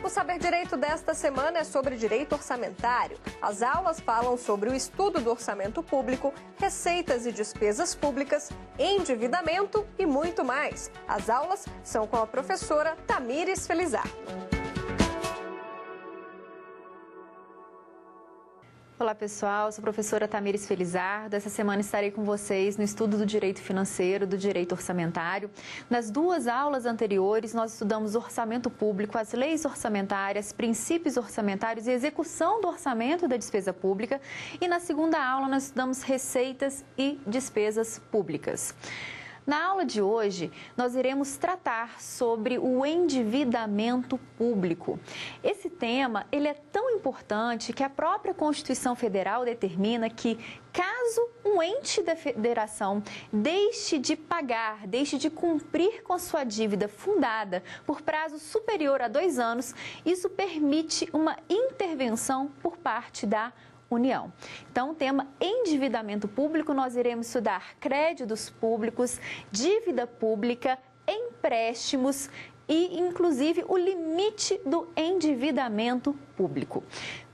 O Saber Direito desta semana é sobre direito orçamentário. As aulas falam sobre o estudo do orçamento público, receitas e despesas públicas, endividamento e muito mais. As aulas são com a professora Tamires Felizardo. Olá pessoal, sou a professora Tamires Felizardo. Essa semana estarei com vocês no estudo do direito financeiro, do direito orçamentário. Nas duas aulas anteriores, nós estudamos orçamento público, as leis orçamentárias, princípios orçamentários e execução do orçamento da despesa pública. E na segunda aula, nós estudamos receitas e despesas públicas. Na aula de hoje, nós iremos tratar sobre o endividamento público. Esse tema, ele é tão importante que a própria Constituição Federal determina que, caso um ente da federação deixe de pagar, deixe de cumprir com sua dívida fundada por prazo superior a 2 anos, isso permite uma intervenção por parte da União. Então, o tema endividamento público, nós iremos estudar créditos públicos, dívida pública, empréstimos e, inclusive, o limite do endividamento público.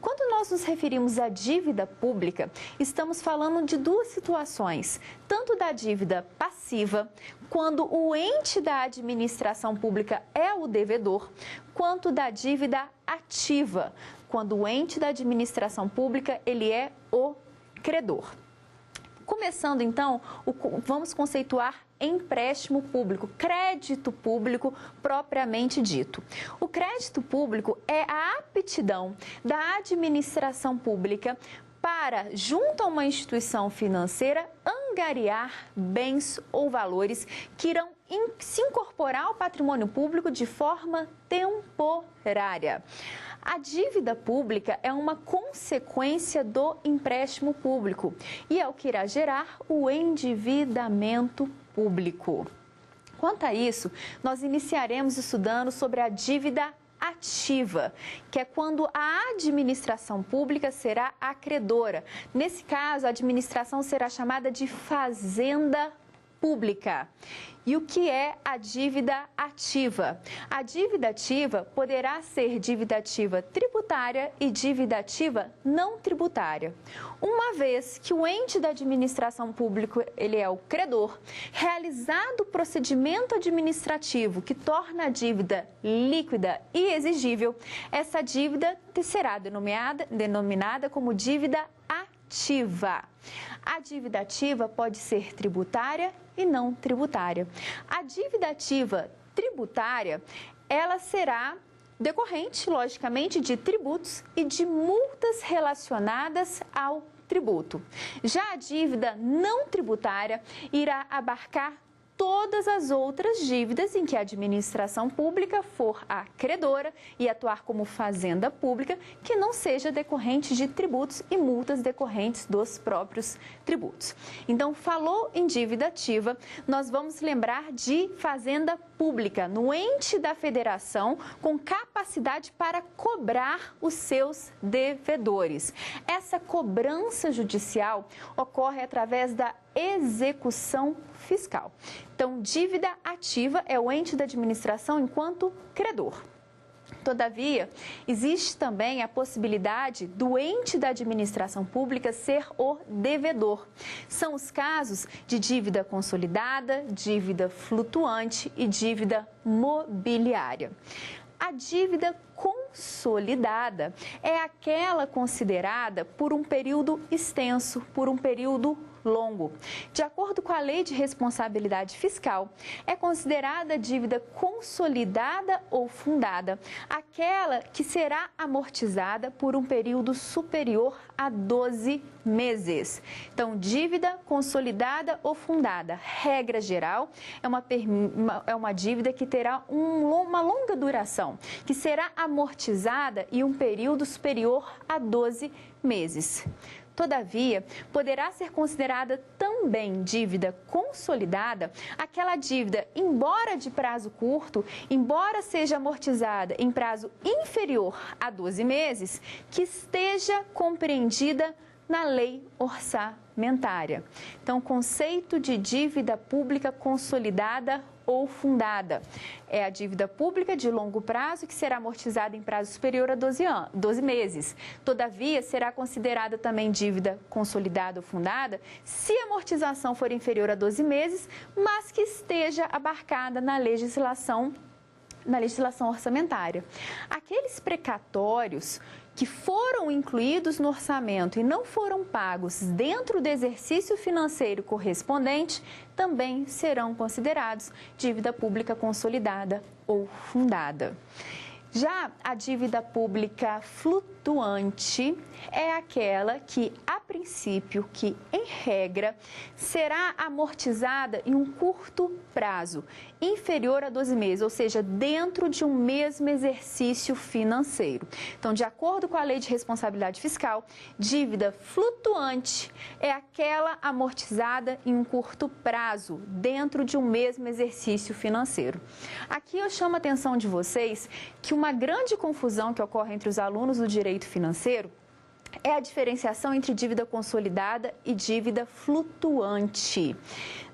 Quando nós nos referimos à dívida pública, estamos falando de duas situações, tanto da dívida passiva, quando o ente da administração pública é o devedor, quanto da dívida ativa, quando o ente da administração pública ele é o credor. Começando então, vamos conceituar empréstimo público, crédito público propriamente dito. O crédito público é a aptidão da administração pública para, junto a uma instituição financeira, angariar bens ou valores que irão se incorporar ao patrimônio público de forma temporária. A dívida pública é uma consequência do empréstimo público e é o que irá gerar o endividamento público. Quanto a isso, nós iniciaremos estudando sobre a dívida ativa, que é quando a administração pública será a credora. Nesse caso, a administração será chamada de fazenda pública. E o que é a dívida ativa? A dívida ativa poderá ser dívida ativa tributária e dívida ativa não tributária. Uma vez que o ente da administração pública ele é o credor, realizado o procedimento administrativo que torna a dívida líquida e exigível, essa dívida será denominada como dívida ativa. A dívida ativa pode ser tributária e não tributária. A dívida ativa tributária, ela será decorrente, logicamente, de tributos e de multas relacionadas ao tributo. Já a dívida não tributária irá abarcar todas as outras dívidas em que a administração pública for a credora e atuar como fazenda pública, que não seja decorrente de tributos e multas decorrentes dos próprios tributos. Então, falou em dívida ativa, nós vamos lembrar de fazenda pública, no ente da federação, com capacidade para cobrar os seus devedores. Essa cobrança judicial ocorre através da execução fiscal. Então, dívida ativa é o ente da administração enquanto credor. Todavia, existe também a possibilidade do ente da administração pública ser o devedor. São os casos de dívida consolidada, dívida flutuante e dívida mobiliária. A dívida consolidada é aquela considerada por um período extenso, por um período longo. De acordo com a Lei de Responsabilidade Fiscal, é considerada dívida consolidada ou fundada, aquela que será amortizada por um período superior a 12 meses. Então, dívida consolidada ou fundada, regra geral, é uma dívida que terá uma longa duração, que será amortizada em um período superior a 12 meses. Todavia, poderá ser considerada também dívida consolidada aquela dívida, embora de prazo curto, embora seja amortizada em prazo inferior a 12 meses, que esteja compreendida na lei orçamentária. Então, o conceito de dívida pública consolidada ou fundada é a dívida pública de longo prazo que será amortizada em prazo superior a 12 meses. Todavia, será considerada também dívida consolidada ou fundada se a amortização for inferior a 12 meses, mas que esteja abarcada na legislação orçamentária. Aqueles precatórios que foram incluídos no orçamento e não foram pagos dentro do exercício financeiro correspondente também serão considerados dívida pública consolidada ou fundada. Já a dívida pública flutuante é aquela que, a princípio, que em regra, será amortizada em um curto prazo, inferior a 12 meses, ou seja, dentro de um mesmo exercício financeiro. Então, de acordo com a Lei de Responsabilidade Fiscal, dívida flutuante é aquela amortizada em um curto prazo, dentro de um mesmo exercício financeiro. Aqui eu chamo a atenção de vocês que uma grande confusão que ocorre entre os alunos do direito financeiro é a diferenciação entre dívida consolidada e dívida flutuante.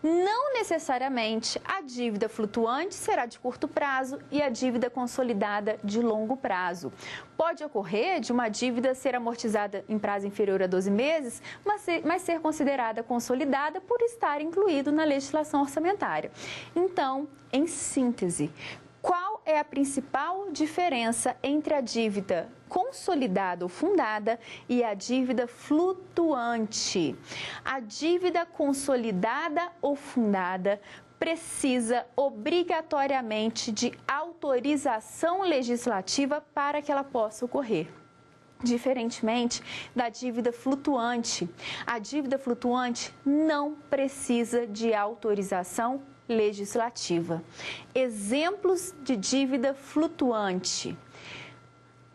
Não necessariamente a dívida flutuante será de curto prazo e a dívida consolidada de longo prazo. Pode ocorrer de uma dívida ser amortizada em prazo inferior a 12 meses, mas ser considerada consolidada por estar incluído na legislação orçamentária. Então, em síntese, qual é a principal diferença entre a dívida consolidada ou fundada e a dívida flutuante? A dívida consolidada ou fundada precisa obrigatoriamente de autorização legislativa para que ela possa ocorrer. Diferentemente da dívida flutuante, a dívida flutuante não precisa de autorização legislativa. Exemplos de dívida flutuante: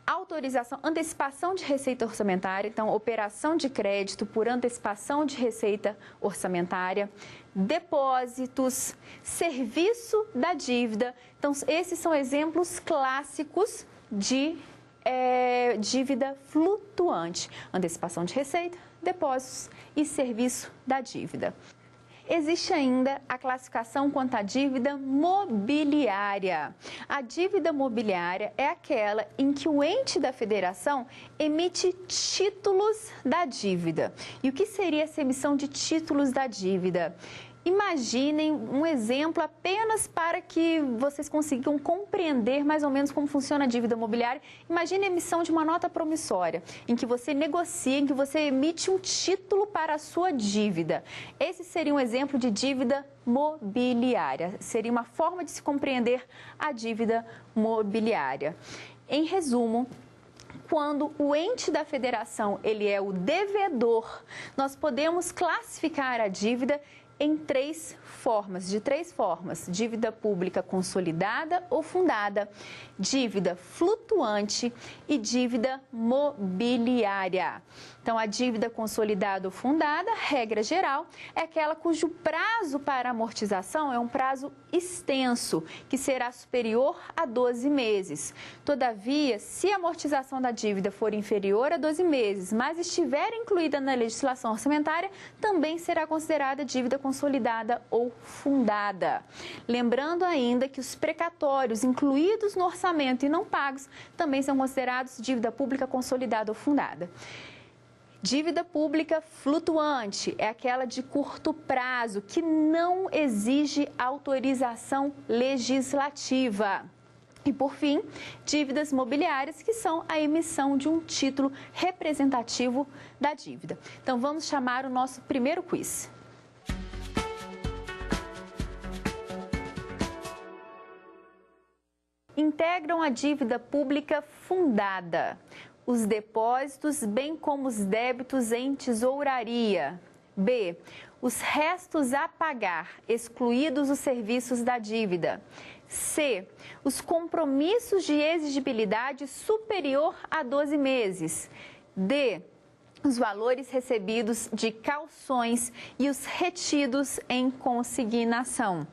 autorização, antecipação de receita orçamentária, então operação de crédito por antecipação de receita orçamentária, depósitos, serviço da dívida. Então, esses são exemplos clássicos de dívida flutuante: antecipação de receita, depósitos e serviço da dívida. Existe ainda a classificação quanto à dívida mobiliária. A dívida mobiliária é aquela em que o ente da federação emite títulos da dívida. E o que seria essa emissão de títulos da dívida? Imaginem um exemplo apenas para que vocês consigam compreender mais ou menos como funciona a dívida mobiliária. Imagine a emissão de uma nota promissória, em que você negocia, em que você emite um título para a sua dívida. Esse seria um exemplo de dívida mobiliária. Seria uma forma de se compreender a dívida mobiliária. Em resumo, quando o ente da federação ele é o devedor, nós podemos classificar a dívida de três formas: dívida pública consolidada ou fundada, dívida flutuante e dívida mobiliária. Então, a dívida consolidada ou fundada, regra geral, é aquela cujo prazo para amortização é um prazo extenso, que será superior a 12 meses. Todavia, se a amortização da dívida for inferior a 12 meses, mas estiver incluída na legislação orçamentária, também será considerada dívida consolidada ou fundada. Lembrando ainda que os precatórios incluídos no orçamento e não pagos também são considerados dívida pública consolidada ou fundada. Dívida pública flutuante é aquela de curto prazo, que não exige autorização legislativa. E, por fim, dívidas mobiliárias, que são a emissão de um título representativo da dívida. Então, vamos chamar o nosso primeiro quiz. Integram a dívida pública fundada os depósitos, bem como os débitos em tesouraria. B. Os restos a pagar, excluídos os serviços da dívida. C. Os compromissos de exigibilidade superior a 12 meses. D. os valores recebidos de calções e os retidos em consignação.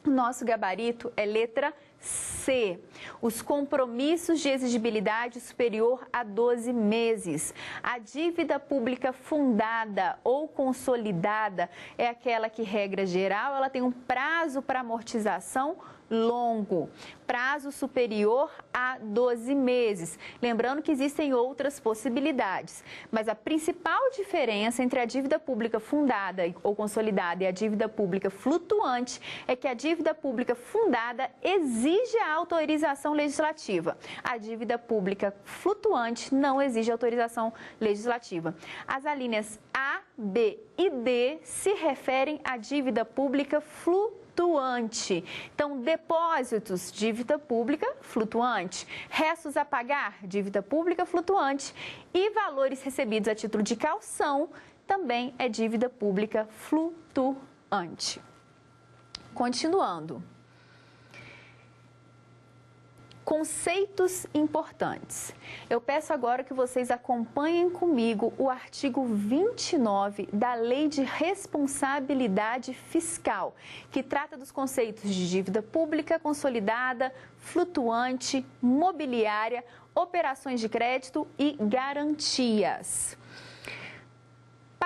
O nosso gabarito é letra C, os compromissos de exigibilidade superior a 12 meses. A dívida pública fundada ou consolidada é aquela que, regra geral, ela tem um prazo para amortização longo, prazo superior a 12 meses. Lembrando que existem outras possibilidades, mas a principal diferença entre a dívida pública fundada ou consolidada e a dívida pública flutuante é que a dívida pública fundada exige a autorização legislativa. A dívida pública flutuante não exige autorização legislativa. As alíneas A, B e D se referem à dívida pública flutuante. Então, depósitos, dívida pública flutuante. Restos a pagar, dívida pública flutuante. E valores recebidos a título de calção também é dívida pública flutuante. Continuando. Conceitos importantes. Eu peço agora que vocês acompanhem comigo o artigo 29 da Lei de Responsabilidade Fiscal, que trata dos conceitos de dívida pública consolidada, flutuante, mobiliária, operações de crédito e garantias.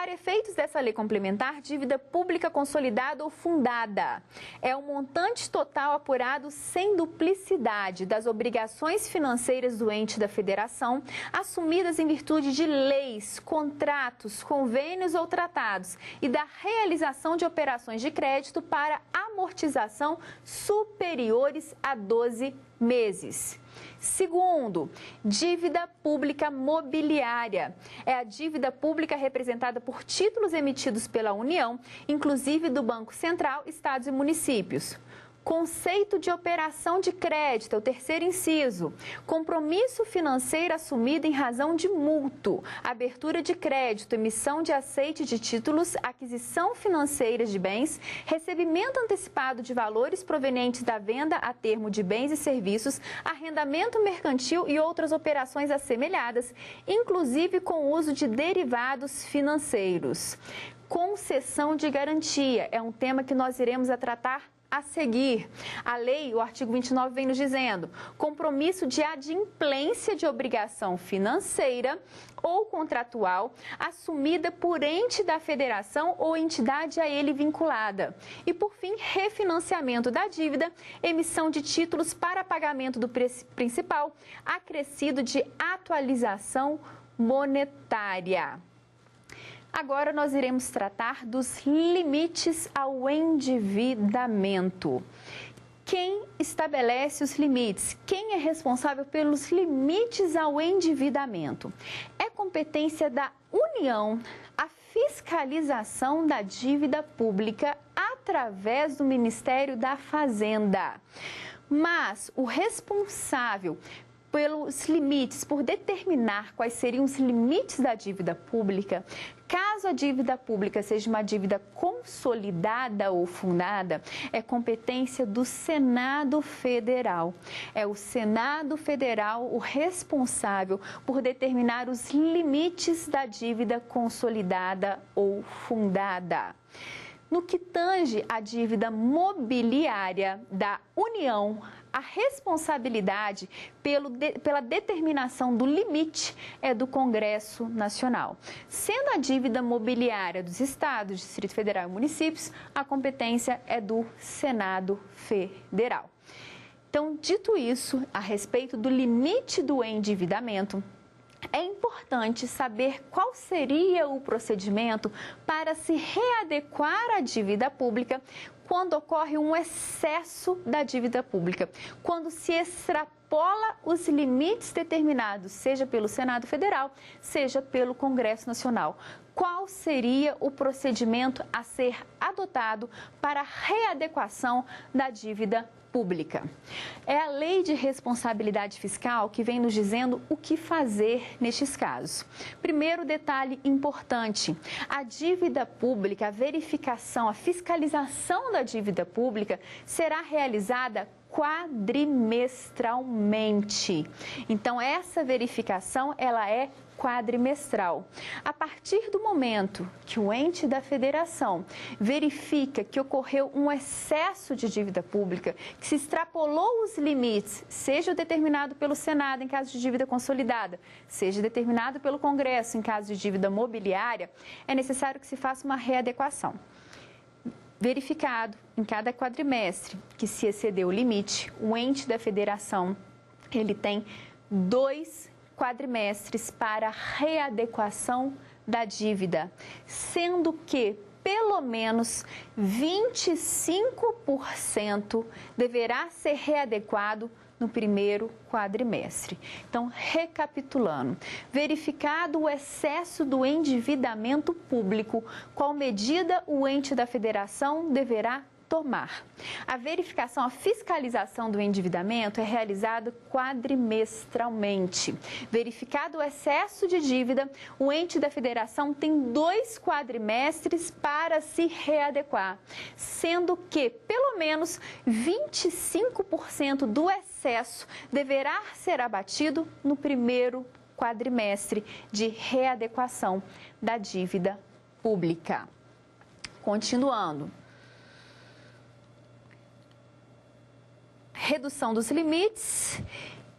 Para efeitos dessa lei complementar, dívida pública consolidada ou fundada é o montante total apurado sem duplicidade das obrigações financeiras do ente da federação, assumidas em virtude de leis, contratos, convênios ou tratados e da realização de operações de crédito para amortização superiores a 12 meses. Segundo, dívida pública mobiliária. É a dívida pública representada por títulos emitidos pela União, inclusive do Banco Central, Estados e municípios. Conceito de operação de crédito, é o terceiro inciso. Compromisso financeiro assumido em razão de mútuo, abertura de crédito, emissão de aceite de títulos, aquisição financeira de bens, recebimento antecipado de valores provenientes da venda a termo de bens e serviços, arrendamento mercantil e outras operações assemelhadas, inclusive com o uso de derivados financeiros. Concessão de garantia é um tema que nós iremos tratar a seguir. A lei, o artigo 29, vem nos dizendo: compromisso de adimplência de obrigação financeira ou contratual assumida por ente da federação ou entidade a ele vinculada. E, por fim, refinanciamento da dívida, emissão de títulos para pagamento do principal, acrescido de atualização monetária. Agora nós iremos tratar dos limites ao endividamento. Quem estabelece os limites? Quem é responsável pelos limites ao endividamento? É competência da União a fiscalização da dívida pública através do Ministério da Fazenda. Mas o responsável pelos limites, por determinar quais seriam os limites da dívida pública, caso a dívida pública seja uma dívida consolidada ou fundada, é competência do Senado Federal. É o Senado Federal o responsável por determinar os limites da dívida consolidada ou fundada. No que tange à dívida mobiliária da União, a responsabilidade pela determinação do limite é do Congresso Nacional. Sendo a dívida mobiliária dos estados, Distrito Federal e municípios, a competência é do Senado Federal. Então, dito isso, a respeito do limite do endividamento, é importante saber qual seria o procedimento para se readequar à dívida pública quando ocorre um excesso da dívida pública, quando se extrapola os limites determinados, seja pelo Senado Federal, seja pelo Congresso Nacional. Qual seria o procedimento a ser adotado para a readequação da dívida pública? É a Lei de Responsabilidade Fiscal que vem nos dizendo o que fazer nestes casos. Primeiro detalhe importante: a dívida pública, a verificação, a fiscalização da dívida pública será realizada quadrimestralmente. Então, essa verificação, ela é quadrimestral. A partir do momento que o ente da federação verifica que ocorreu um excesso de dívida pública, que se extrapolou os limites, seja determinado pelo Senado em caso de dívida consolidada, seja determinado pelo Congresso em caso de dívida mobiliária, é necessário que se faça uma readequação. Verificado em cada quadrimestre que se excedeu o limite, o ente da federação ele tem 2 quadrimestres para readequação da dívida, sendo que pelo menos 25% deverá ser readequado no primeiro quadrimestre. Então, recapitulando, verificado o excesso do endividamento público, qual medida o ente da federação deverá tomar? A verificação, a fiscalização do endividamento é realizada quadrimestralmente. Verificado o excesso de dívida, o ente da federação tem 2 quadrimestres para se readequar, sendo que pelo menos 25% do excesso deverá ser abatido no primeiro quadrimestre de readequação da dívida pública. Continuando. Redução dos limites,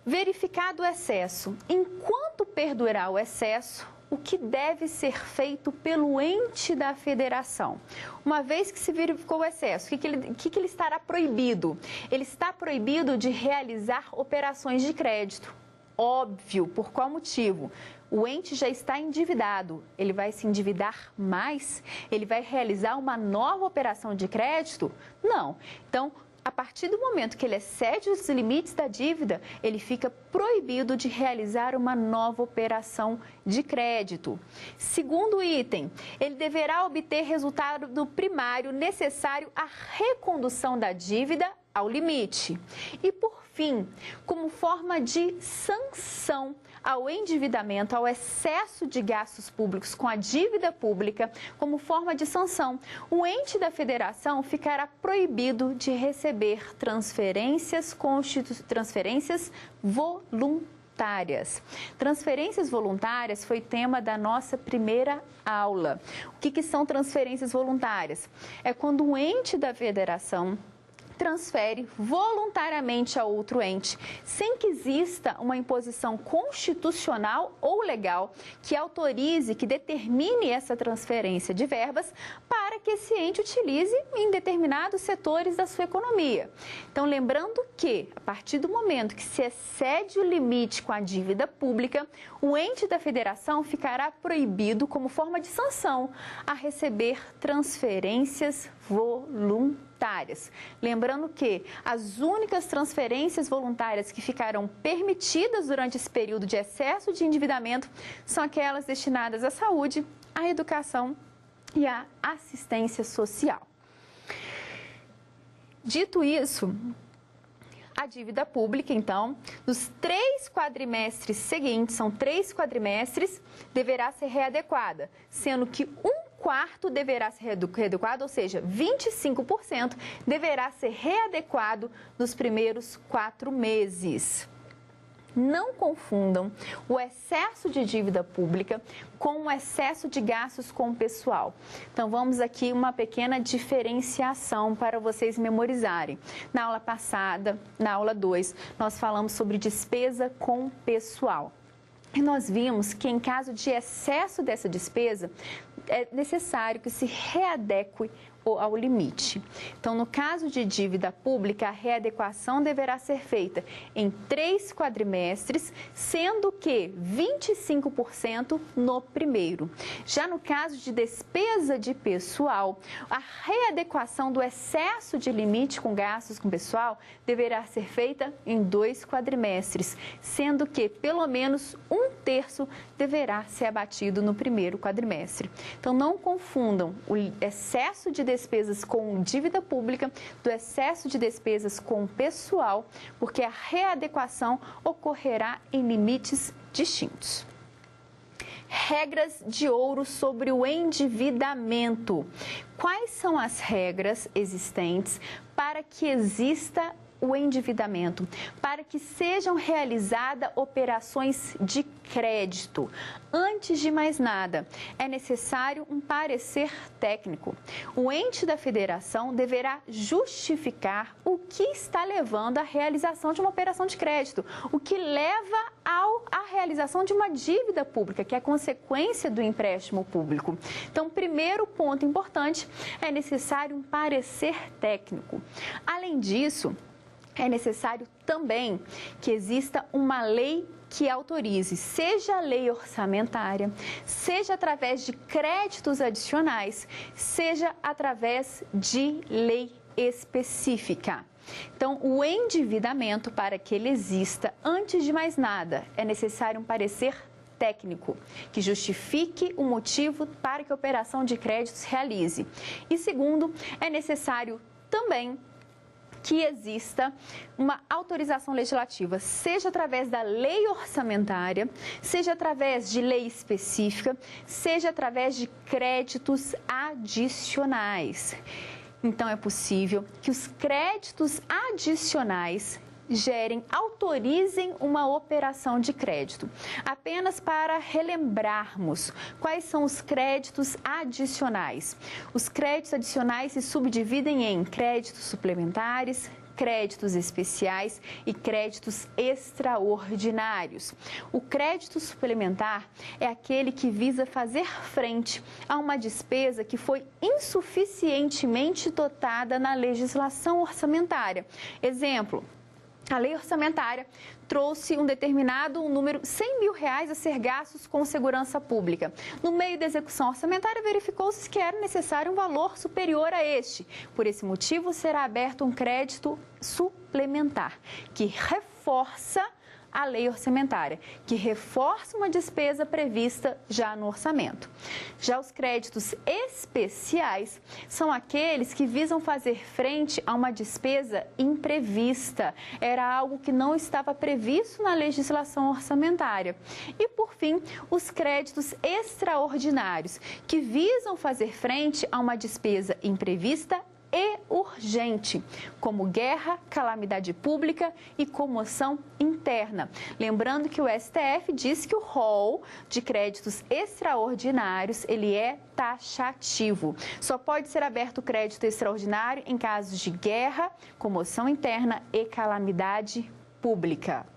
verificado o excesso. Enquanto perdurar o excesso, o que deve ser feito pelo ente da federação? Uma vez que se verificou o excesso, o que ele estará proibido? Ele está proibido de realizar operações de crédito. Óbvio, por qual motivo? O ente já está endividado, ele vai se endividar mais? Ele vai realizar uma nova operação de crédito? Não. Então, a partir do momento que ele excede os limites da dívida, ele fica proibido de realizar uma nova operação de crédito. Segundo item, ele deverá obter resultado primário necessário à recondução da dívida ao limite. E, por fim, como forma de sanção ao endividamento, ao excesso de gastos públicos com a dívida pública, como forma de sanção, o ente da federação ficará proibido de receber transferências voluntárias. Transferências voluntárias foi tema da nossa primeira aula. O que são transferências voluntárias? É quando o ente da federação transfere voluntariamente a outro ente, sem que exista uma imposição constitucional ou legal que autorize, que determine essa transferência de verbas para que esse ente utilize em determinados setores da sua economia. Então, lembrando que, a partir do momento que se excede o limite com a dívida pública, o ente da federação ficará proibido, como forma de sanção, a receber transferências voluntárias. Lembrando que as únicas transferências voluntárias que ficarão permitidas durante esse período de excesso de endividamento são aquelas destinadas à saúde, à educação e à assistência social. Dito isso, a dívida pública, então, nos 3 quadrimestres seguintes, são 3 quadrimestres, deverá ser readequada, sendo que 1/4 deverá ser readequado, ou seja, 25% deverá ser readequado nos primeiros 4 meses. Não confundam o excesso de dívida pública com o excesso de gastos com o pessoal. Então, vamos aqui uma pequena diferenciação para vocês memorizarem. Na aula passada, na aula 2, nós falamos sobre despesa com pessoal. E nós vimos que em caso de excesso dessa despesa, é necessário que se readeque ao limite. Então, no caso de dívida pública, a readequação deverá ser feita em 3 quadrimestres, sendo que 25% no primeiro. Já no caso de despesa de pessoal, a readequação do excesso de limite com gastos com pessoal deverá ser feita em 2 quadrimestres, sendo que pelo menos 1/3 deverá ser abatido no primeiro quadrimestre. Então, não confundam o excesso de despesas com dívida pública do excesso de despesas com pessoal, porque a readequação ocorrerá em limites distintos. Regras de ouro sobre o endividamento. Quais são as regras existentes para que exista o endividamento, para que sejam realizadas operações de crédito. Antes de mais nada, é necessário um parecer técnico. O ente da federação deverá justificar o que está levando à realização de uma operação de crédito, o que leva à realização de uma dívida pública, que é consequência do empréstimo público. Então, primeiro ponto importante, é necessário um parecer técnico. Além disso, é necessário também que exista uma lei que autorize, seja a lei orçamentária, seja através de créditos adicionais, seja através de lei específica. Então, o endividamento, para que ele exista, antes de mais nada, é necessário um parecer técnico, que justifique o motivo para que a operação de crédito se realize. E segundo, é necessário também que exista uma autorização legislativa, seja através da lei orçamentária, seja através de lei específica, seja através de créditos adicionais. Então, é possível que os créditos adicionais autorizem uma operação de crédito. Apenas para relembrarmos quais são os créditos adicionais. Os créditos adicionais se subdividem em créditos suplementares, créditos especiais e créditos extraordinários. O crédito suplementar é aquele que visa fazer frente a uma despesa que foi insuficientemente dotada na legislação orçamentária. Exemplo: a lei orçamentária trouxe um determinado número, R$100 mil a ser gastos com segurança pública. No meio da execução orçamentária, verificou-se que era necessário um valor superior a este. Por esse motivo, será aberto um crédito suplementar, que reforça a lei orçamentária, que reforça uma despesa prevista já no orçamento. Já os créditos especiais são aqueles que visam fazer frente a uma despesa imprevista. Era algo que não estava previsto na legislação orçamentária. E, por fim, os créditos extraordinários, que visam fazer frente a uma despesa imprevista e urgente, como guerra, calamidade pública e comoção interna. Lembrando que o STF diz que o rol de créditos extraordinários, ele é taxativo. Só pode ser aberto crédito extraordinário em casos de guerra, comoção interna e calamidade pública.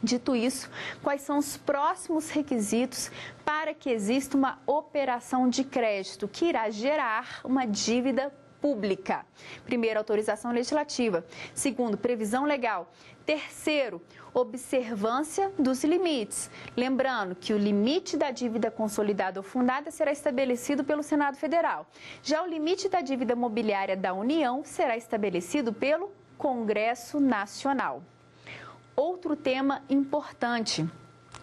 Dito isso, quais são os próximos requisitos para que exista uma operação de crédito que irá gerar uma dívida pública? Primeiro, autorização legislativa. Segundo, previsão legal. Terceiro, observância dos limites. Lembrando que o limite da dívida consolidada ou fundada será estabelecido pelo Senado Federal. Já o limite da dívida mobiliária da União será estabelecido pelo Congresso Nacional. Outro tema importante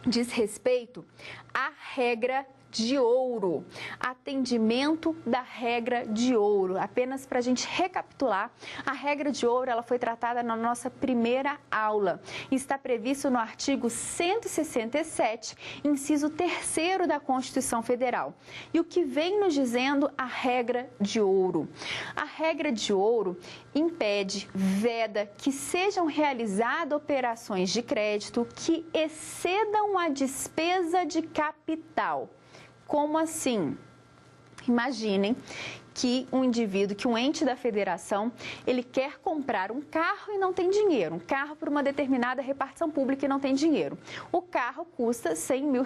diz respeito à regra de ouro, atendimento da regra de ouro. Apenas para a gente recapitular, a regra de ouro ela foi tratada na nossa primeira aula e está previsto no artigo 167, inciso 3º da Constituição Federal. E o que vem nos dizendo a regra de ouro? A regra de ouro impede, veda que sejam realizadas operações de crédito que excedam a despesa de capital. Como assim? Imaginem que um indivíduo, que um ente da federação, ele quer comprar um carro e não tem dinheiro. Um carro por uma determinada repartição pública e não tem dinheiro. O carro custa R$100 mil.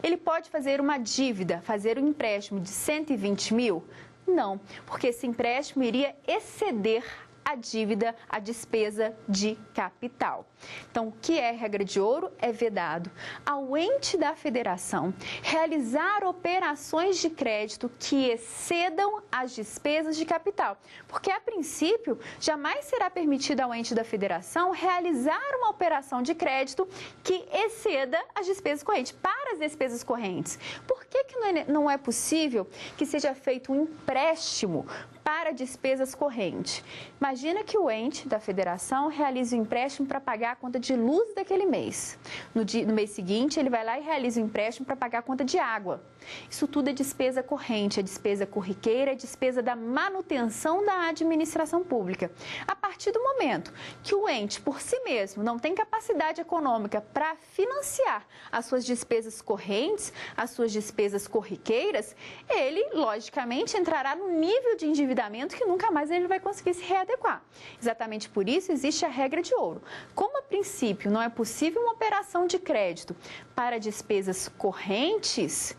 Ele pode fazer uma dívida, fazer um empréstimo de 120 mil? Não, porque esse empréstimo iria exceder a dívida, a despesa de capital. Então, o que é regra de ouro? É vedado ao ente da federação realizar operações de crédito que excedam as despesas de capital, porque, a princípio, jamais será permitido ao ente da federação realizar uma operação de crédito que exceda as despesas correntes. Para as despesas correntes, por que não é possível que seja feito um empréstimo para despesas correntes. Imagina que o ente da federação realiza um empréstimo para pagar a conta de luz daquele mês. No mês seguinte, ele vai lá e realiza um empréstimo para pagar a conta de água. Isso tudo é despesa corrente, é despesa corriqueira, é despesa da manutenção da administração pública. A partir do momento que o ente, por si mesmo, não tem capacidade econômica para financiar as suas despesas correntes, as suas despesas corriqueiras, ele, logicamente, entrará no nível de endividamento que nunca mais ele vai conseguir se readequar. Exatamente por isso existe a regra de ouro. Como, a princípio, não é possível uma operação de crédito para despesas correntes,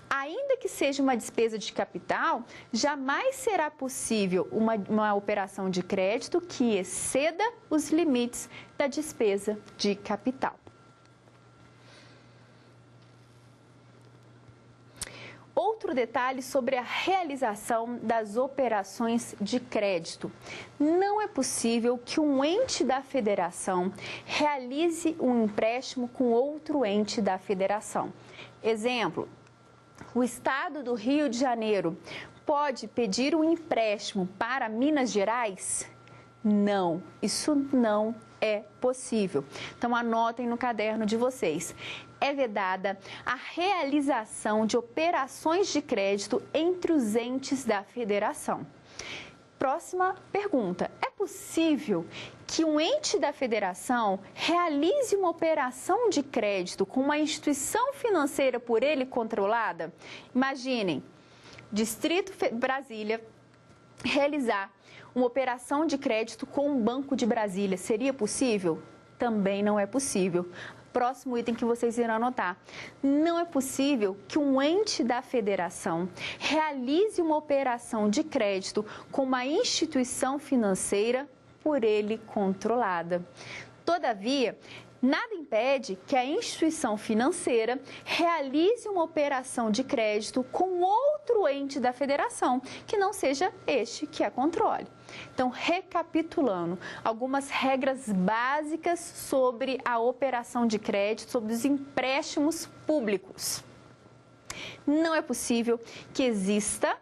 ainda que seja uma despesa de capital, jamais será possível uma operação de crédito que exceda os limites da despesa de capital. Outro detalhe sobre a realização das operações de crédito. Não é possível que um ente da federação realize um empréstimo com outro ente da federação. Exemplo, o Estado do Rio de Janeiro pode pedir um empréstimo para Minas Gerais? Não, isso não é possível. Então, anotem no caderno de vocês. É vedada a realização de operações de crédito entre os entes da federação. Próxima pergunta. É possível que um ente da federação realize uma operação de crédito com uma instituição financeira por ele controlada? Imaginem, Distrito Brasília realizar uma operação de crédito com o Banco de Brasília. Seria possível? Também não é possível. Próximo item que vocês irão anotar. Não é possível que um ente da federação realize uma operação de crédito com uma instituição financeira por ele controlada. Todavia, nada impede que a instituição financeira realize uma operação de crédito com outro ente da federação, que não seja este que a controle. Então, recapitulando, algumas regras básicas sobre a operação de crédito, sobre os empréstimos públicos. Não é possível que exista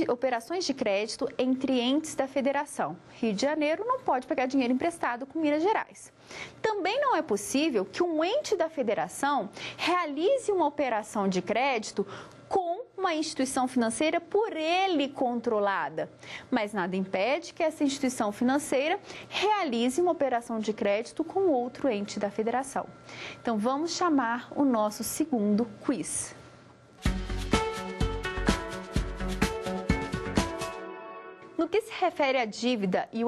operações de crédito entre entes da federação. Rio de Janeiro não pode pegar dinheiro emprestado com Minas Gerais. Também não é possível que um ente da federação realize uma operação de crédito com uma instituição financeira por ele controlada. Mas nada impede que essa instituição financeira realize uma operação de crédito com outro ente da federação. Então, vamos chamar o nosso segundo quiz. No que se refere à dívida e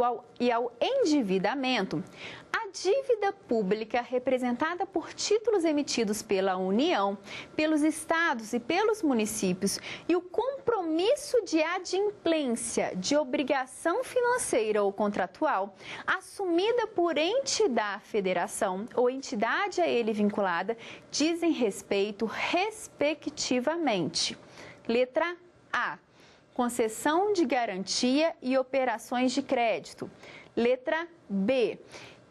ao endividamento, a dívida pública representada por títulos emitidos pela União, pelos estados e pelos municípios e o compromisso de adimplência de obrigação financeira ou contratual assumida por ente da federação ou entidade a ele vinculada dizem respeito respectivamente. Letra A. Concessão de garantia e operações de crédito. Letra B.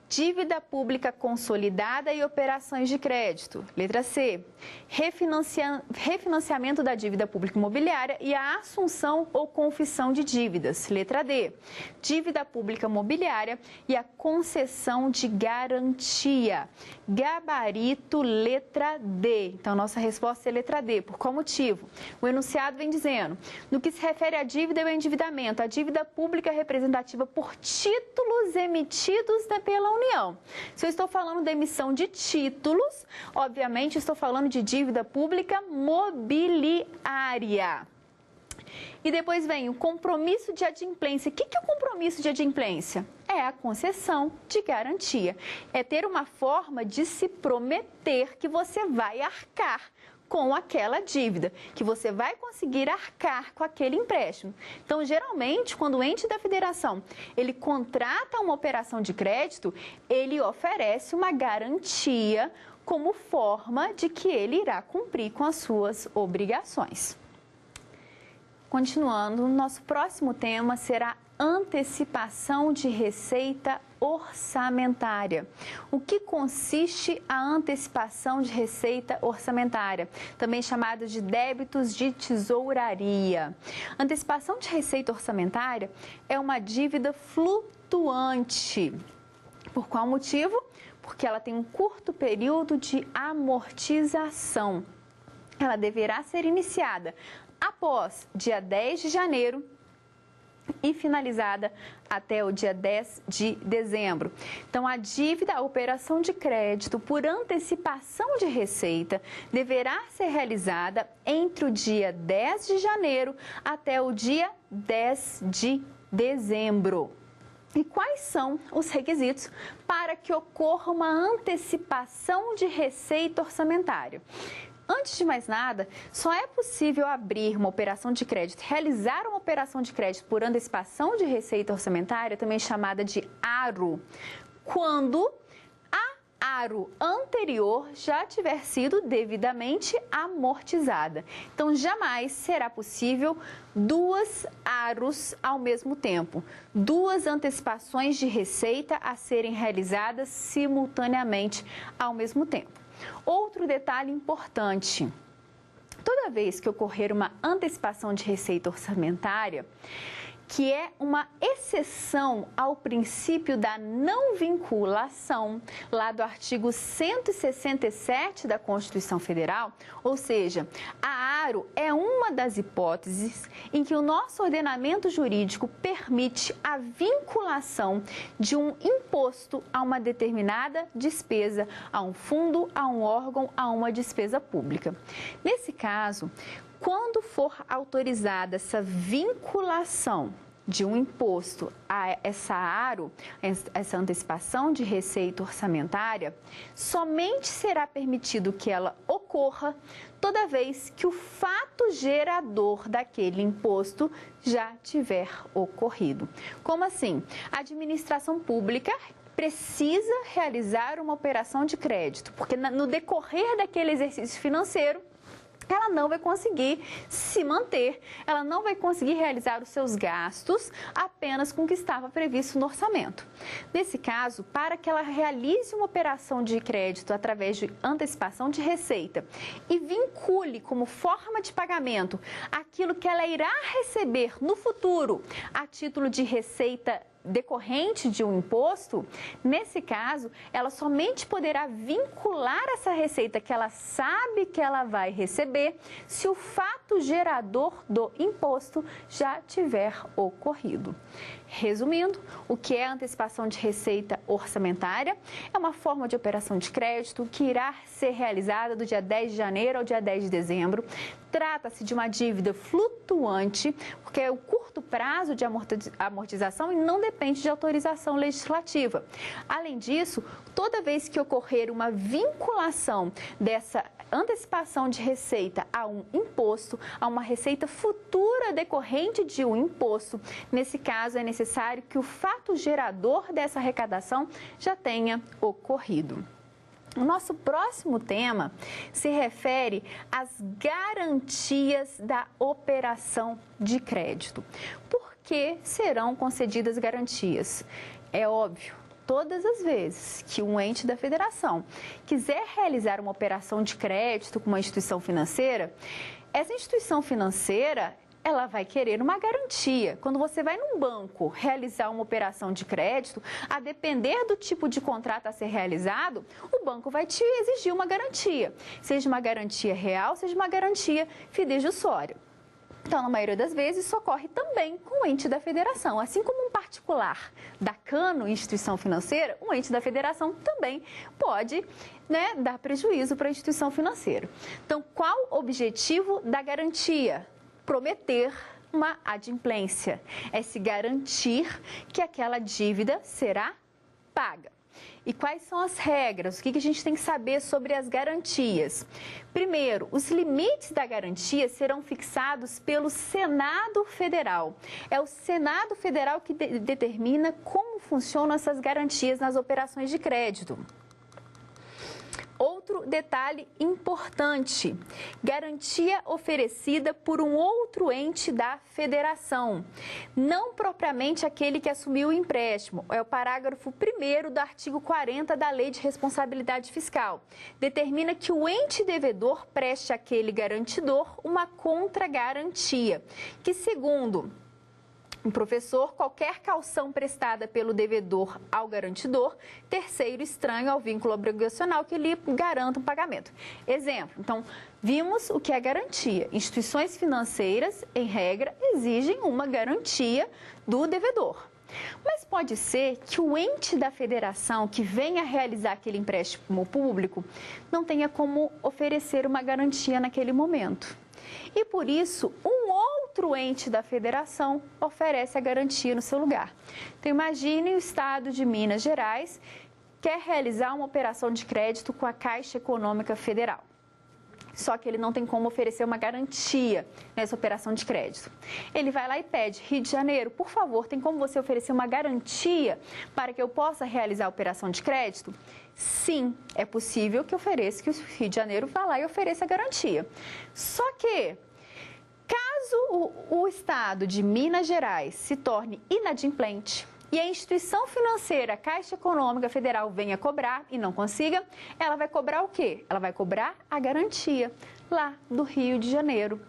Dívida pública consolidada e operações de crédito. Letra C. Refinanciamento da dívida pública imobiliária e a assunção ou confissão de dívidas. Letra D. Dívida pública mobiliária e a concessão de garantia. Gabarito, letra D. Então, nossa resposta é letra D. Por qual motivo? O enunciado vem dizendo, no que se refere à dívida e ao endividamento, a dívida pública é representativa por títulos emitidos pela União. Se eu estou falando da emissão de títulos, obviamente estou falando de dívida pública mobiliária. E depois vem o compromisso de adimplência. O que é o compromisso de adimplência? É a concessão de garantia. É ter uma forma de se prometer que você vai arcar com aquela dívida, que você vai conseguir arcar com aquele empréstimo. Então, geralmente, quando o ente da federação ele contrata uma operação de crédito, ele oferece uma garantia como forma de que ele irá cumprir com as suas obrigações. Continuando, nosso próximo tema será antecipação de receita orçamentária. O que consiste a antecipação de receita orçamentária, também chamada de débitos de tesouraria? Antecipação de receita orçamentária é uma dívida flutuante. Por qual motivo? Porque ela tem um curto período de amortização. Ela deverá ser iniciada após dia 10 de janeiro e finalizada até o dia 10 de dezembro. Então, a dívida, a operação de crédito por antecipação de receita deverá ser realizada entre o dia 10 de janeiro até o dia 10 de dezembro. E quais são os requisitos para que ocorra uma antecipação de receita orçamentária? Antes de mais nada, só é possível abrir uma operação de crédito, realizar uma operação de crédito por antecipação de receita orçamentária, também chamada de ARO, quando a ARO anterior já tiver sido devidamente amortizada. Então, jamais será possível duas AROs ao mesmo tempo, duas antecipações de receita a serem realizadas simultaneamente ao mesmo tempo. Outro detalhe importante: toda vez que ocorrer uma antecipação de receita orçamentária, que é uma exceção ao princípio da não vinculação, lá do artigo 167 da Constituição Federal, ou seja, a ARO é uma das hipóteses em que o nosso ordenamento jurídico permite a vinculação de um imposto a uma determinada despesa, a um fundo, a um órgão, a uma despesa pública. Nesse caso, quando for autorizada essa vinculação de um imposto a essa ARO, essa antecipação de receita orçamentária, somente será permitido que ela ocorra toda vez que o fato gerador daquele imposto já tiver ocorrido. Como assim? A administração pública precisa realizar uma operação de crédito, porque no decorrer daquele exercício financeiro, ela não vai conseguir se manter, ela não vai conseguir realizar os seus gastos apenas com o que estava previsto no orçamento. Nesse caso, para que ela realize uma operação de crédito através de antecipação de receita e vincule como forma de pagamento aquilo que ela irá receber no futuro a título de receita decorrente de um imposto, nesse caso, ela somente poderá vincular essa receita que ela sabe que ela vai receber se o fato gerador do imposto já tiver ocorrido. Resumindo, o que é a antecipação de receita orçamentária? É uma forma de operação de crédito que irá ser realizada do dia 10 de janeiro ao dia 10 de dezembro. Trata-se de uma dívida flutuante, porque é o curto prazo de amortização e não depende de autorização legislativa. Além disso, toda vez que ocorrer uma vinculação dessa antecipação de receita a um imposto, a uma receita futura decorrente de um imposto, nesse caso é necessário que o fato gerador dessa arrecadação já tenha ocorrido. O nosso próximo tema se refere às garantias da operação de crédito. Por que serão concedidas garantias? É óbvio, todas as vezes que um ente da federação quiser realizar uma operação de crédito com uma instituição financeira, essa instituição financeira ela vai querer uma garantia. Quando você vai num banco realizar uma operação de crédito, a depender do tipo de contrato a ser realizado, o banco vai te exigir uma garantia. Seja uma garantia real, seja uma garantia fidejussória. Então, na maioria das vezes, isso ocorre também com o ente da federação. Assim como um particular dá cano em instituição financeira, um ente da federação também pode, dar prejuízo para a instituição financeira. Então, qual o objetivo da garantia? Prometer uma adimplência, é se garantir que aquela dívida será paga. E quais são as regras? O que a gente tem que saber sobre as garantias? Primeiro, os limites da garantia serão fixados pelo Senado Federal. É o Senado Federal que determina como funcionam essas garantias nas operações de crédito. Outro detalhe importante: garantia oferecida por um outro ente da federação, não propriamente aquele que assumiu o empréstimo. É o parágrafo 1º do artigo 40 da Lei de Responsabilidade Fiscal. Determina que o ente devedor preste àquele garantidor uma contragarantia, que, segundo o professor, qualquer caução prestada pelo devedor ao garantidor, terceiro estranho ao vínculo obrigacional que lhe garanta um pagamento. Exemplo, então, vimos o que é garantia. Instituições financeiras, em regra, exigem uma garantia do devedor. Mas pode ser que o ente da federação que venha realizar aquele empréstimo público não tenha como oferecer uma garantia naquele momento. E por isso, um outro ente da federação oferece a garantia no seu lugar. Então, imagine o estado de Minas Gerais quer realizar uma operação de crédito com a Caixa Econômica Federal. Só que ele não tem como oferecer uma garantia nessa operação de crédito. Ele vai lá e pede: Rio de Janeiro, por favor, tem como você oferecer uma garantia para que eu possa realizar a operação de crédito? Sim, é possível que ofereça, que o Rio de Janeiro vá lá e ofereça a garantia. Só que, caso o estado de Minas Gerais se torne inadimplente e a instituição financeira, a Caixa Econômica Federal, venha cobrar e não consiga, ela vai cobrar o quê? Ela vai cobrar a garantia lá do Rio de Janeiro.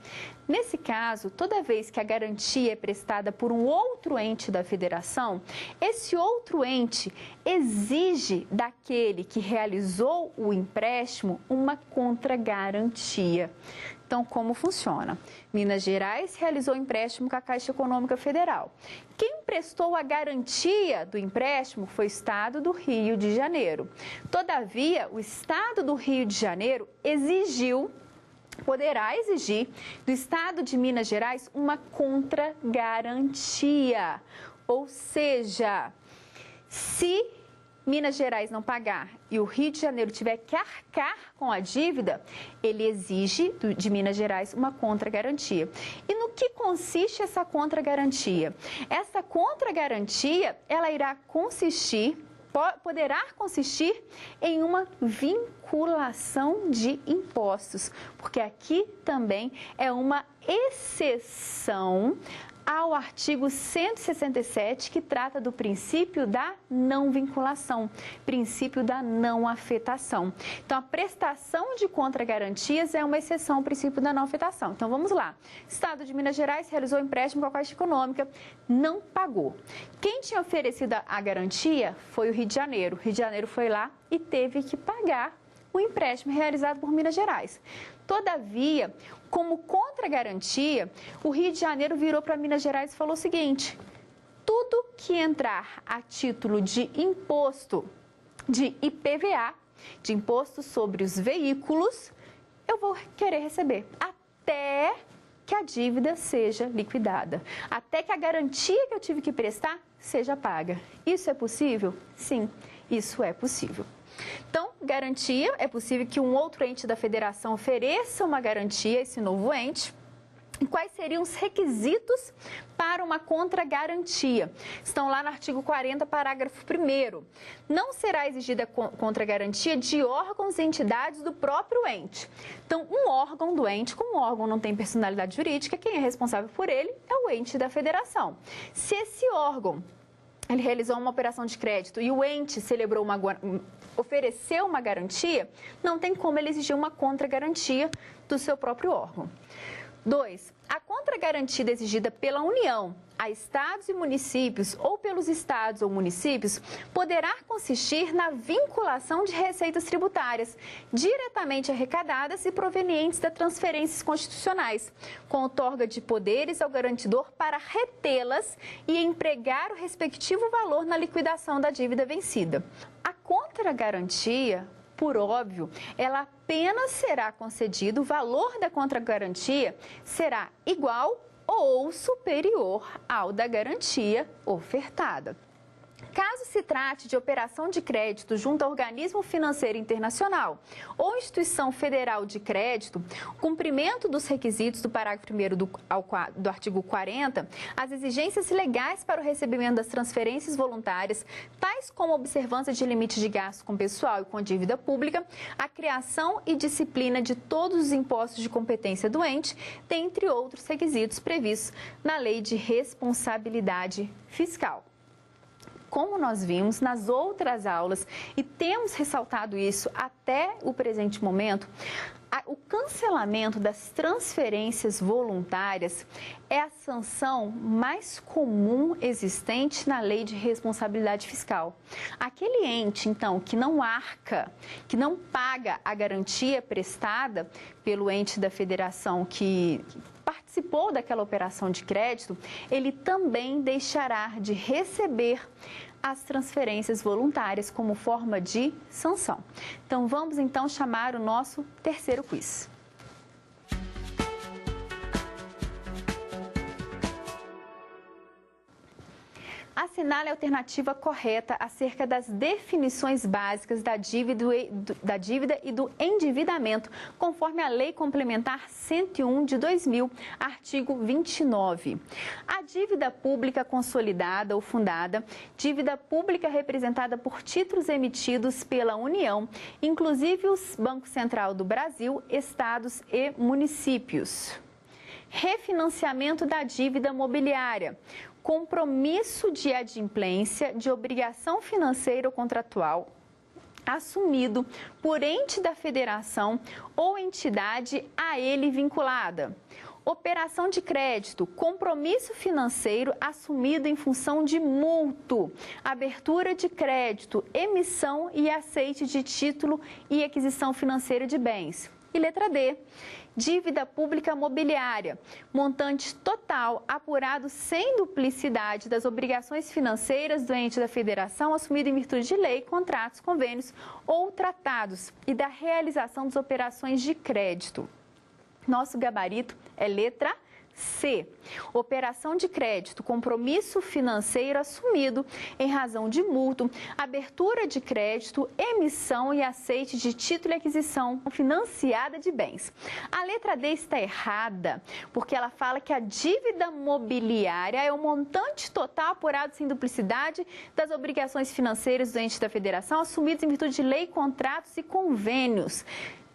Nesse caso, toda vez que a garantia é prestada por um outro ente da federação, esse outro ente exige daquele que realizou o empréstimo uma contragarantia. Então, como funciona? Minas Gerais realizou o empréstimo com a Caixa Econômica Federal. Quem prestou a garantia do empréstimo foi o Estado do Rio de Janeiro. Todavia, o Estado do Rio de Janeiro poderá exigir do Estado de Minas Gerais uma contragarantia. Ou seja, se Minas Gerais não pagar e o Rio de Janeiro tiver que arcar com a dívida, ele exige de Minas Gerais uma contragarantia. E no que consiste essa contragarantia? Essa contragarantia, ela poderá consistir em uma vinculação de impostos, porque aqui também é uma exceção ao artigo 167, que trata do princípio da não vinculação, princípio da não afetação. Então, a prestação de contragarantias é uma exceção ao princípio da não afetação. Então, vamos lá. Estado de Minas Gerais realizou empréstimo com a Caixa Econômica, não pagou. Quem tinha oferecido a garantia foi o Rio de Janeiro. O Rio de Janeiro foi lá e teve que pagar o empréstimo realizado por Minas Gerais. Todavia, como contragarantia, o Rio de Janeiro virou para Minas Gerais e falou o seguinte: tudo que entrar a título de imposto de IPVA, de imposto sobre os veículos, eu vou querer receber até que a dívida seja liquidada, até que a garantia que eu tive que prestar seja paga. Isso é possível? Sim, isso é possível. Então, garantia, é possível que um outro ente da federação ofereça uma garantia a esse novo ente. E quais seriam os requisitos para uma contragarantia? Estão lá no artigo 40, parágrafo 1º. Não será exigida contragarantia de órgãos e entidades do próprio ente. Então, um órgão do ente, como o órgão não tem personalidade jurídica, quem é responsável por ele é o ente da federação. Se esse órgão ele realizou uma operação de crédito e o ente ofereceu uma garantia, não tem como ele exigir uma contragarantia do seu próprio órgão. 2. A contragarantida exigida pela União a estados e municípios ou pelos estados ou municípios poderá consistir na vinculação de receitas tributárias diretamente arrecadadas e provenientes das transferências constitucionais, com outorga de poderes ao garantidor para retê-las e empregar o respectivo valor na liquidação da dívida vencida. A contragarantia, por óbvio, ela apenas será concedida, o valor da contragarantia será igual ou superior ao da garantia ofertada. Caso se trate de operação de crédito junto a organismo financeiro internacional ou instituição federal de crédito, o cumprimento dos requisitos do parágrafo 1º do artigo 40, as exigências legais para o recebimento das transferências voluntárias, tais como a observância de limite de gasto com pessoal e com dívida pública, a criação e disciplina de todos os impostos de competência do ente, dentre outros requisitos previstos na Lei de Responsabilidade Fiscal. Como nós vimos nas outras aulas e temos ressaltado isso até o presente momento, o cancelamento das transferências voluntárias é a sanção mais comum existente na Lei de Responsabilidade Fiscal. Aquele ente, então, que não arca, que não paga a garantia prestada pelo ente da federação que participou daquela operação de crédito, ele também deixará de receber as transferências voluntárias como forma de sanção. Então, vamos então chamar o nosso terceiro quiz. Assinale a alternativa correta acerca das definições básicas da dívida e do endividamento, conforme a Lei Complementar 101 de 2000, artigo 29. A dívida pública consolidada ou fundada, dívida pública representada por títulos emitidos pela União, inclusive os Banco Central do Brasil, estados e municípios. Refinanciamento da dívida mobiliária, compromisso de adimplência de obrigação financeira ou contratual assumido por ente da federação ou entidade a ele vinculada. Operação de crédito, compromisso financeiro assumido em função de mútuo, abertura de crédito, emissão e aceite de título e aquisição financeira de bens. E letra D, dívida pública mobiliária, montante total apurado sem duplicidade das obrigações financeiras do ente da federação assumido em virtude de lei, contratos, convênios ou tratados e da realização das operações de crédito. Nosso gabarito é letra C. Operação de crédito, compromisso financeiro assumido em razão de mútuo, abertura de crédito, emissão e aceite de título e aquisição financiada de bens. A letra D está errada, porque ela fala que a dívida mobiliária é o montante total apurado sem duplicidade das obrigações financeiras do ente da federação assumidas em virtude de lei, contratos e convênios.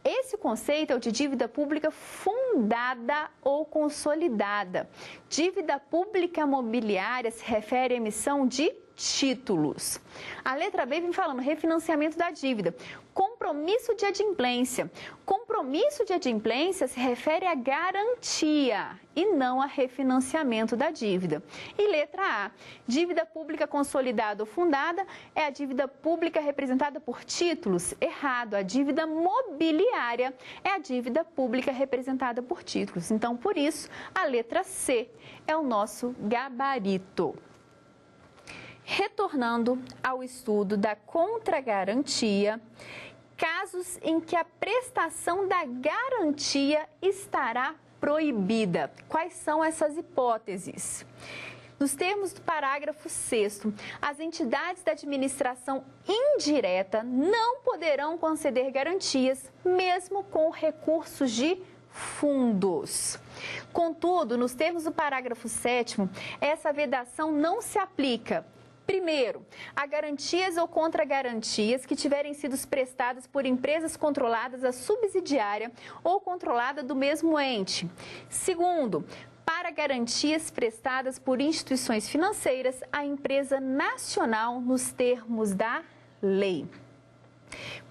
Esse conceito é o de dívida pública fundada ou consolidada. Dívida pública mobiliária se refere à emissão de títulos. A letra B vem falando refinanciamento da dívida. Compromisso de adimplência. Compromisso de adimplência se refere à garantia e não a refinanciamento da dívida. E letra A, dívida pública consolidada ou fundada é a dívida pública representada por títulos. Errado, a dívida mobiliária é a dívida pública representada por títulos. Então, por isso, a letra C é o nosso gabarito. Retornando ao estudo da contragarantia, casos em que a prestação da garantia estará proibida. Quais são essas hipóteses? Nos termos do parágrafo 6º, as entidades da administração indireta não poderão conceder garantias, mesmo com recursos de fundos. Contudo, nos termos do parágrafo 7º, essa vedação não se aplica. Primeiro, a garantias ou contragarantias que tiverem sido prestadas por empresas controladas a subsidiária ou controlada do mesmo ente. Segundo, para garantias prestadas por instituições financeiras à empresa nacional nos termos da lei.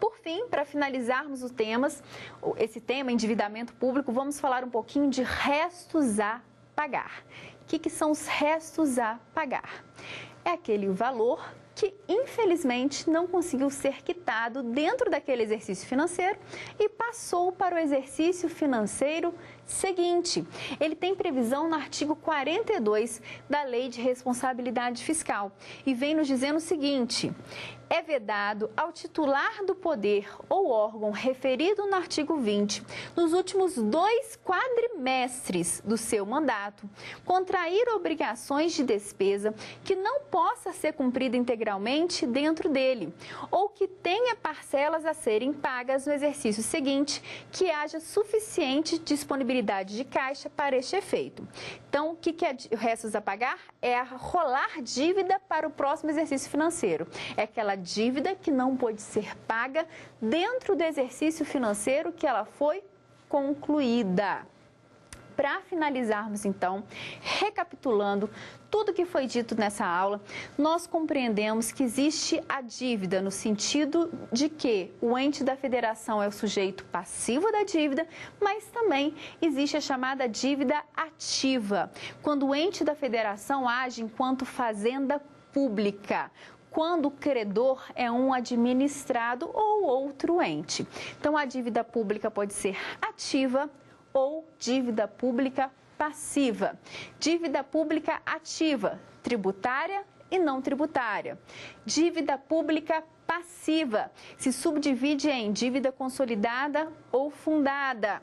Por fim, para finalizarmos esse tema, endividamento público, vamos falar um pouquinho de restos a pagar. O que são os restos a pagar? É aquele valor que, infelizmente, não conseguiu ser quitado dentro daquele exercício financeiro e passou para o exercício financeiro seguinte. Ele tem previsão no artigo 42 da Lei de Responsabilidade Fiscal e vem nos dizendo o seguinte: é vedado ao titular do poder ou órgão referido no artigo 20, nos últimos 2 quadrimestres do seu mandato, contrair obrigações de despesa que não possa ser cumprida integralmente dentro dele, ou que tenha parcelas a serem pagas no exercício seguinte, que haja suficiente disponibilidade de caixa para este efeito. Então, o que é o restos a pagar? É a rolar dívida para o próximo exercício financeiro. É aquela dívida que não pode ser paga dentro do exercício financeiro que ela foi concluída. Para finalizarmos, então, recapitulando tudo que foi dito nessa aula, nós compreendemos que existe a dívida no sentido de que o ente da federação é o sujeito passivo da dívida, mas também existe a chamada dívida ativa, quando o ente da federação age enquanto fazenda pública, quando o credor é um administrado ou outro ente. Então, a dívida pública pode ser ativa ou dívida pública passiva. Dívida pública ativa, tributária e não tributária. Dívida pública passiva se subdivide em dívida consolidada ou fundada,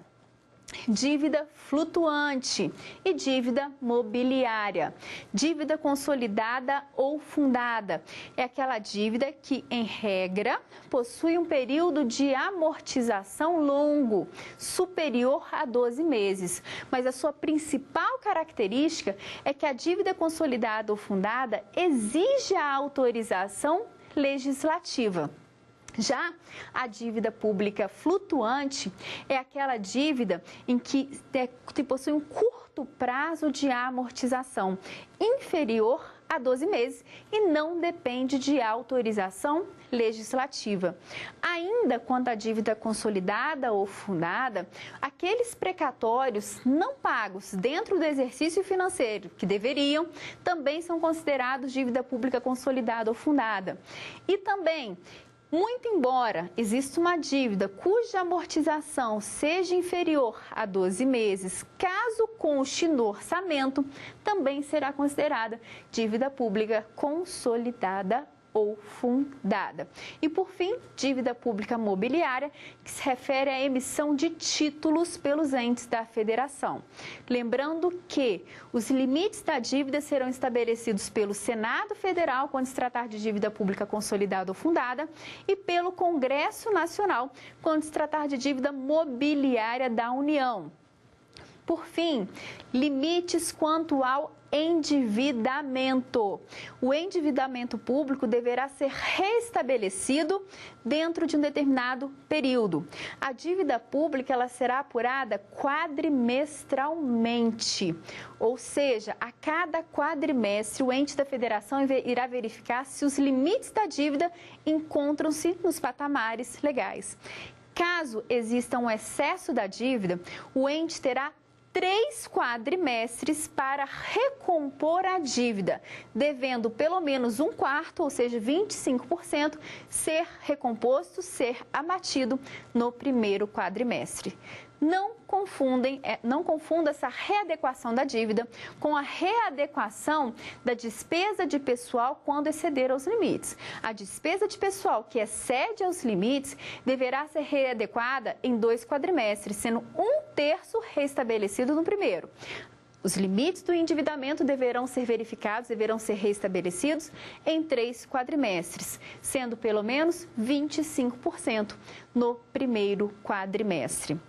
dívida flutuante e dívida mobiliária. Dívida consolidada ou fundada é aquela dívida que, em regra, possui um período de amortização longo, superior a 12 meses. Mas a sua principal característica é que a dívida consolidada ou fundada exige a autorização legislativa. Já a dívida pública flutuante é aquela dívida em que possui um curto prazo de amortização, inferior a 12 meses e não depende de autorização legislativa. Ainda quanto à dívida consolidada ou fundada, aqueles precatórios não pagos dentro do exercício financeiro, que deveriam, também são considerados dívida pública consolidada ou fundada. E também, muito embora exista uma dívida cuja amortização seja inferior a 12 meses, caso conste no orçamento, também será considerada dívida pública consolidada ou fundada. E, por fim, dívida pública mobiliária, que se refere à emissão de títulos pelos entes da federação. Lembrando que os limites da dívida serão estabelecidos pelo Senado Federal, quando se tratar de dívida pública consolidada ou fundada, e pelo Congresso Nacional, quando se tratar de dívida mobiliária da União. Por fim, limites quanto ao endividamento. O endividamento público deverá ser restabelecido dentro de um determinado período. A dívida pública ela será apurada quadrimestralmente, ou seja, a cada quadrimestre o ente da federação irá verificar se os limites da dívida encontram-se nos patamares legais. Caso exista um excesso da dívida, o ente terá 3 quadrimestres para recompor a dívida, devendo pelo menos 1/4, ou seja, 25%, ser recomposto, ser abatido no primeiro quadrimestre. Não confunda essa readequação da dívida com a readequação da despesa de pessoal quando exceder aos limites. A despesa de pessoal que excede aos limites deverá ser readequada em 2 quadrimestres, sendo 1/3 restabelecido no primeiro. Os limites do endividamento deverão ser verificados, deverão ser restabelecidos em 3 quadrimestres, sendo pelo menos 25% no primeiro quadrimestre.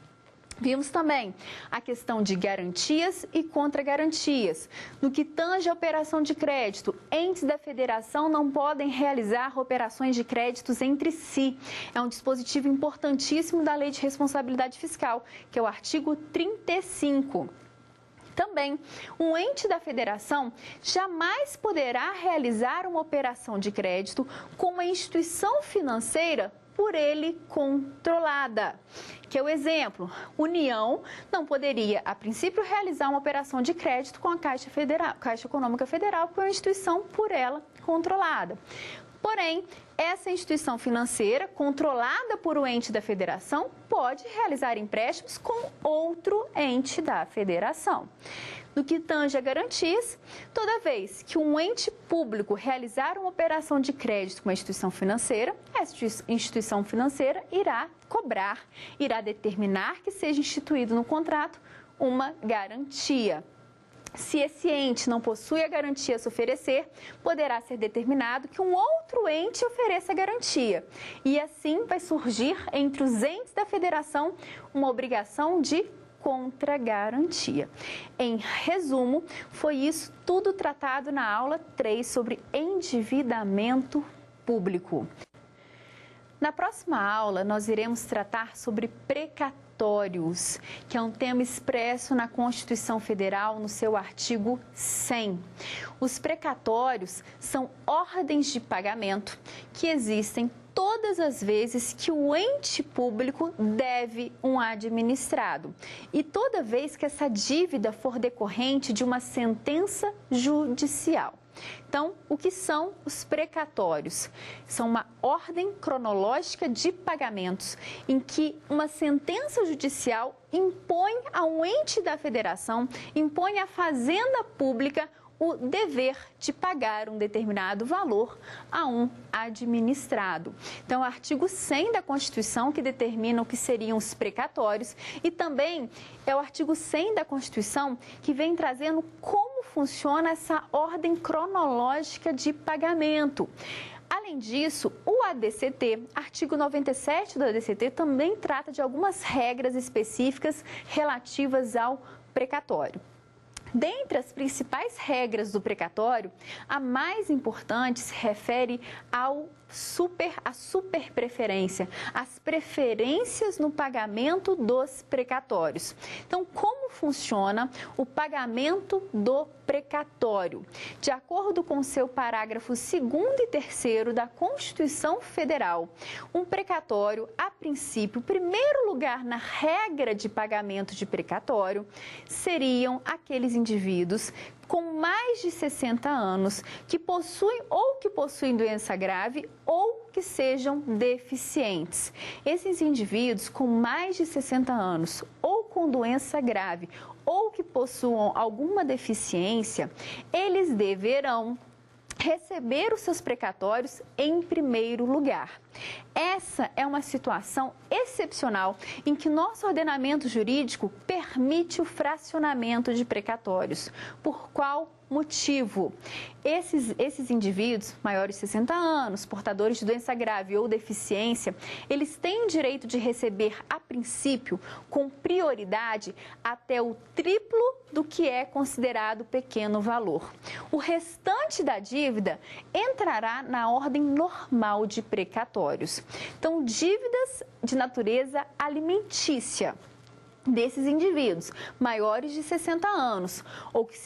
Vimos também a questão de garantias e contragarantias. No que tange a operação de crédito, entes da federação não podem realizar operações de créditos entre si. É um dispositivo importantíssimo da Lei de Responsabilidade Fiscal, que é o artigo 35. Também, um ente da federação jamais poderá realizar uma operação de crédito com uma instituição financeira por ele controlada. Que é o exemplo, União não poderia, a princípio, realizar uma operação de crédito com a Caixa Econômica Federal, que é uma instituição por ela controlada. Porém, essa instituição financeira, controlada por um ente da federação, pode realizar empréstimos com outro ente da federação. No que tange a garantias, toda vez que um ente público realizar uma operação de crédito com uma instituição financeira, essa instituição financeira irá determinar que seja instituído no contrato uma garantia. Se esse ente não possui a garantia a se oferecer, poderá ser determinado que um outro ente ofereça a garantia. E assim vai surgir entre os entes da federação uma obrigação de contragarantia. Em resumo, foi isso tudo tratado na aula 3 sobre endividamento público. Na próxima aula, nós iremos tratar sobre precatórios, que é um tema expresso na Constituição Federal no seu artigo 100. Os precatórios são ordens de pagamento que existem todas as vezes que o ente público deve um administrado e toda vez que essa dívida for decorrente de uma sentença judicial. Então, o que são os precatórios? São uma ordem cronológica de pagamentos em que uma sentença judicial impõe a um ente da federação, impõe à Fazenda Pública o dever de pagar um determinado valor a um administrado. Então, o artigo 100 da Constituição que determina o que seriam os precatórios e também é o artigo 100 da Constituição que vem trazendo como funciona essa ordem cronológica de pagamento. Além disso, o ADCT, artigo 97 do ADCT, também trata de algumas regras específicas relativas ao precatório. Dentre as principais regras do precatório, a mais importante se refere à superpreferência, as preferências no pagamento dos precatórios. Então, como funciona o pagamento do precatório? De acordo com seu parágrafo 2º e 3º da Constituição Federal, um precatório, a princípio, primeiro lugar na regra de pagamento de precatório, seriam aqueles indivíduos com mais de 60 anos que possuem doença grave ou que sejam deficientes. Esses indivíduos com mais de 60 anos ou com doença grave ou que possuam alguma deficiência, eles deverão receber os seus precatórios em primeiro lugar. Essa é uma situação excepcional em que nosso ordenamento jurídico permite o fracionamento de precatórios. Por qual motivo? Esses indivíduos maiores de 60 anos, portadores de doença grave ou deficiência, eles têm o direito de receber, a princípio, com prioridade, até o triplo do que é considerado pequeno valor. O restante da dívida entrará na ordem normal de precatórios. Então, dívidas de natureza alimentícia desses indivíduos maiores de 60 anos ou que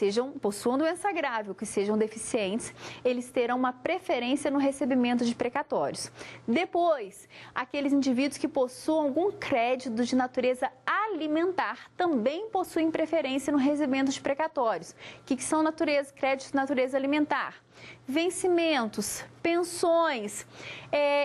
possuam doença grave ou que sejam deficientes, eles terão uma preferência no recebimento de precatórios. Depois, aqueles indivíduos que possuam algum crédito de natureza alimentar também possuem preferência no recebimento de precatórios. O que são créditos de natureza alimentar? Vencimentos, pensões,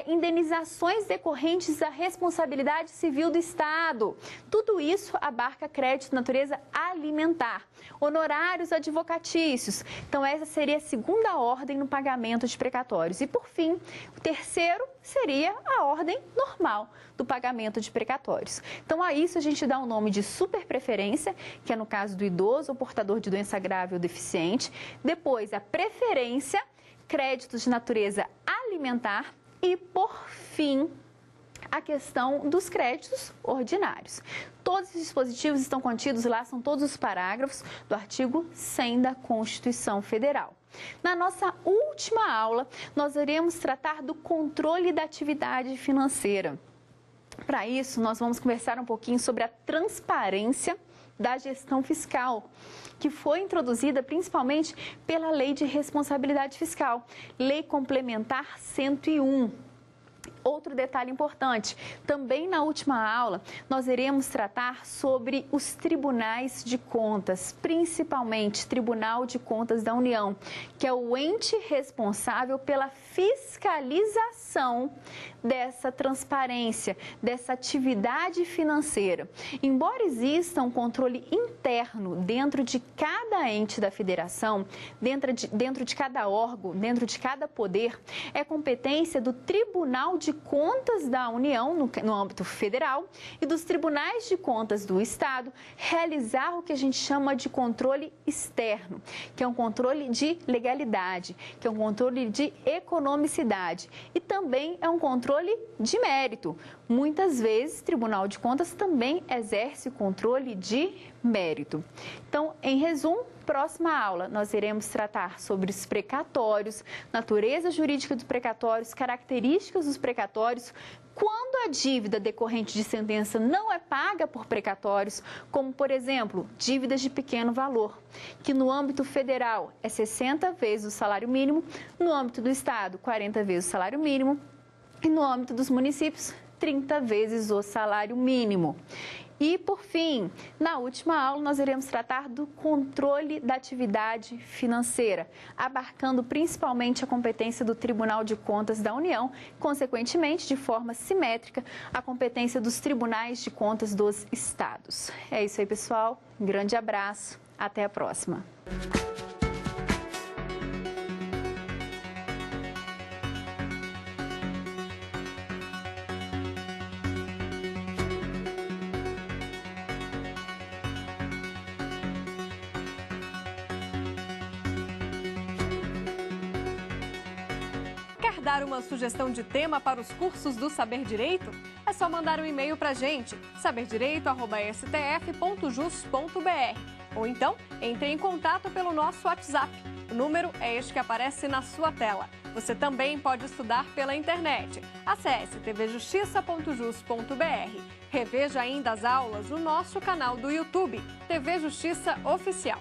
indenizações decorrentes da responsabilidade civil do Estado. Tudo isso abarca crédito de natureza alimentar. Honorários advocatícios. Então, essa seria a segunda ordem no pagamento de precatórios. E, por fim, o terceiro seria a ordem normal do pagamento de precatórios. Então, a isso a gente dá o nome de superpreferência, que é no caso do idoso ou portador de doença grave ou deficiente. Depois, a preferência, créditos de natureza alimentar e, por fim, a questão dos créditos ordinários. Todos os dispositivos estão contidos lá, são todos os parágrafos do artigo 100 da Constituição Federal. Na nossa última aula, nós iremos tratar do controle da atividade financeira. Para isso, nós vamos conversar um pouquinho sobre a transparência da gestão fiscal, que foi introduzida principalmente pela Lei de Responsabilidade Fiscal, Lei Complementar 101. Outro detalhe importante, também na última aula nós iremos tratar sobre os tribunais de contas, principalmente Tribunal de Contas da União, que é o ente responsável pela fiscalização dessa transparência, dessa atividade financeira. Embora exista um controle interno dentro de cada ente da federação, dentro de cada órgão, dentro de cada poder, é competência do Tribunal de Contas da União, no âmbito federal, e dos tribunais de contas do Estado, realizar o que a gente chama de controle externo, que é um controle de legalidade, que é um controle de economicidade e também é um controle de mérito. Muitas vezes, o Tribunal de Contas também exerce o controle de mérito. Então, em resumo, próxima aula nós iremos tratar sobre os precatórios, natureza jurídica dos precatórios, características dos precatórios, quando a dívida decorrente de sentença não é paga por precatórios, como, por exemplo, dívidas de pequeno valor, que no âmbito federal é 60 vezes o salário mínimo, no âmbito do Estado, 40 vezes o salário mínimo e no âmbito dos municípios, 30 vezes o salário mínimo. E, por fim, na última aula, nós iremos tratar do controle da atividade financeira, abarcando principalmente a competência do Tribunal de Contas da União, consequentemente, de forma simétrica, a competência dos tribunais de contas dos estados. É isso aí, pessoal. Um grande abraço. Até a próxima. Quer dar uma sugestão de tema para os cursos do Saber Direito? É só mandar um e-mail para a gente, saberdireito@stf.jus.br. Ou então, entre em contato pelo nosso WhatsApp. O número é este que aparece na sua tela. Você também pode estudar pela internet. Acesse tvjustiça.jus.br. Reveja ainda as aulas no nosso canal do YouTube, TV Justiça Oficial.